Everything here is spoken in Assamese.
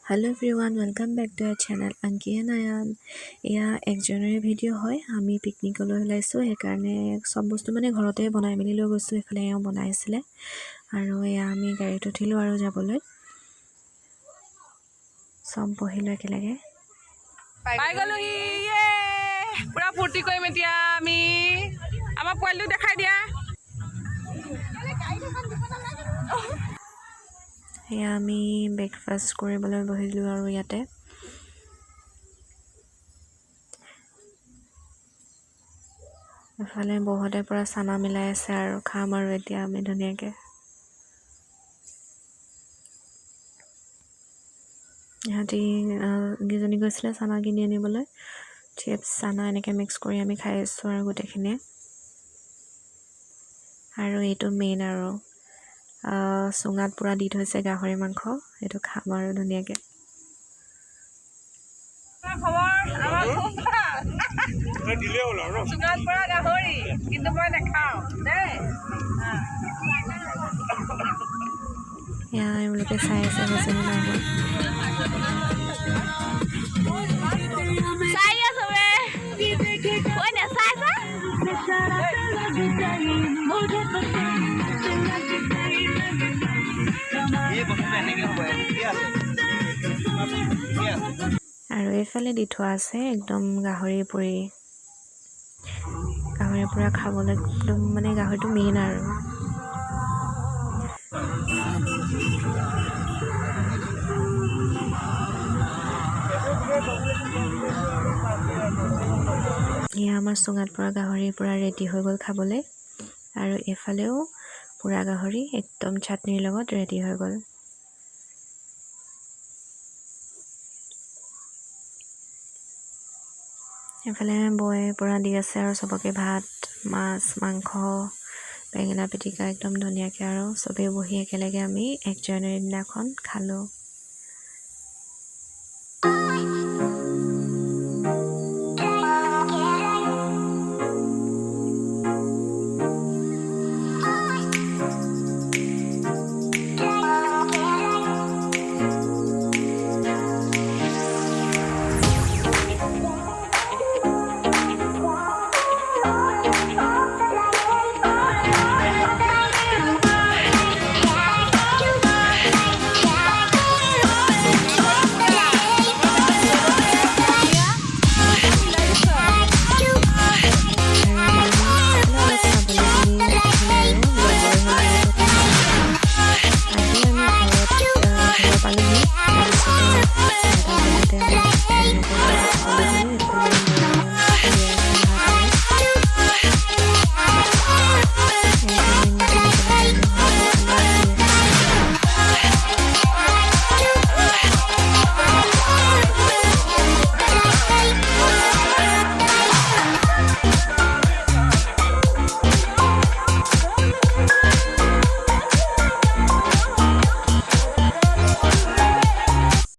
Hello everyone, welcome back to our channel Anki and Ayan. এয়া এক জানুৱাৰী ভিডিঅ' হয়। আমি পিকনিকলৈ ওলাইছোঁ, সেইকাৰণে সব বস্তু মানে ঘৰতে বনাই মেলি লৈ গৈছোঁ। এইফালে এওঁ বনাইছিলে আৰু এয়া আমি গাড়ীত উঠিলোঁ আৰু যাবলৈ সব বহিলোঁ একেলগে। পাই গ'লোহি, পুৰা ফূৰ্তি কৰিম এতিয়া আমি। আমাৰ পোৱালিটোক দেখাই দিয়া। এয়া আমি ব্ৰেকফাষ্ট কৰিবলৈ বহিলোঁ আৰু ইয়াতে এফালে বহুতে পৰা চানা মিলাই আছে আৰু খাম আৰু এতিয়া আমি ধুনীয়াকৈ। ইহঁতি কেইজনী গৈছিলে চানা কিনি আনিবলৈ, চিপছ চানা এনেকৈ মিক্স কৰি আমি খাই আছোঁ আৰু গোটেইখিনিয়ে। আৰু এইটো মেইন আৰু চুঙাত পূৰা দি থৈছে গাহৰি মাংস, এইটো খাম আৰু ধুনীয়াকৈ। চুঙাত পৰা গাহৰি কিন্তু মই নাখাওঁ দেই। এয়া এওঁলোকে চাই আছে হৈছেনে নাই হোৱা। আৰু এইফালে দি থোৱা আছে একদম গাহৰি পুৰা খাবলৈ একদম মানে গাহৰিটো মেইন আৰু। এয়া আমাৰ চুঙাত পৰা গাহৰি পূৰা ৰেডি হৈ গ'ল খাবলৈ, আৰু এইফালেও পূৰা গাহৰি একদম চাটনিৰ লগত ৰেডি হৈ গ'ল। এইফালে বৌয়ে পূৰা দি আছে আৰু চবকে ভাত, মাছ, মাংস, বেঙেনা পিটিকা একদম ধুনীয়াকৈ, আৰু চবেই বহি একেলগে আমি 1 জানুৱাৰীৰ দিনাখন খালোঁ।